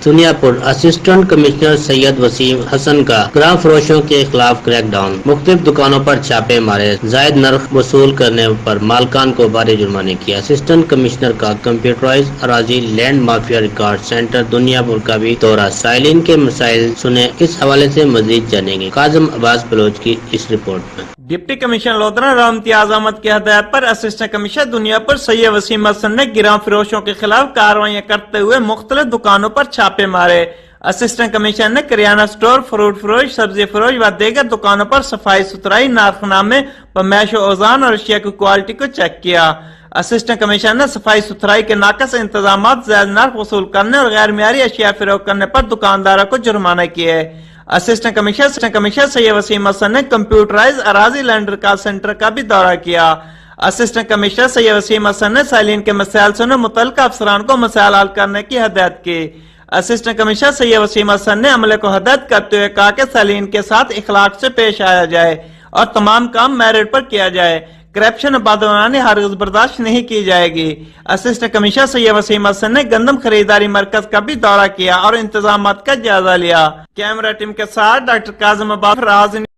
دنیا پور assistant commissioner سید وسیم حسن کا گراں فروشوں کے خلاف کریک ڈاؤن، مختلف دکانوں پر چھاپے مارے، زائد نرخ وصول کرنے پر مالکان کو بھاری جرمانے کیا۔ اسسٹنٹ کمشنر کا کمپیوٹرائز اراضی لینڈ مافیا ریکارڈ سینٹر دنیا پور کا بھی دورہ، سائلین کے مسائل سنے، اس حوالے سے مزید جانیں گے۔ قاسم عباس بلوچ کی اس رپورٹ میں۔ ڈپٹی کمشنر لودھرا راؤ امتیاز احمد کی ہدایت پر اسسٹنٹ کمشنر دنیا پر سید وسیم حسن نے گراں فروشوں کے خلاف کارروائیاں کرتے ہوئے مختلف دکانوں پر چھاپے مارے۔ اسسٹنٹ کمشنر نے کریانہ سٹور، فروٹ فروش، سبزی فروش و دیگر دکانوں پر صفائی ستھرائی، نرخ نامے و معیش و اوزان اور اشیاء کی کوالٹی کو چیک کیا۔ اسسٹنٹ کمشنر نے صفائی ستھرائی کے ناقص انتظامات، زائد نرخ وصول کرنے اور غیر معیاری اشیاء فروخت کرنے پر دکانداروں کو جرمانے کیے۔ اسسٹنٹ کمشنر سید وسیم حسن نے کمپیوٹرائز اراضی لینڈ ریکارڈ سینٹر کا بھی دورہ کیا۔ اسسٹنٹ کمشنر سید وسیم حسن نے سائلین کے مسائل سنے، متعلقہ افسران کو مسائل حل کرنے کی ہدایت کی۔ اسسٹنٹ کمشنر سید وسیم حسن نے عملے کو ہدایت کرتے ہوئے کہا کہ سائلین کے ساتھ اخلاق سے پیش آیا جائے اور تمام کام میرٹ پر کیا جائے۔ کرپشن اور بدعنوانی ہرگز برداشت نہیں کی جائے گی۔ اسسٹنٹ کمشنر سید وسیم حسن نے گندم خریداری مرکز کا بھی دورہ کیا اور انتظامات کا جائزہ لیا۔ کیمرہ ٹیم کے ساتھ ڈاکٹر قاسم عباس راز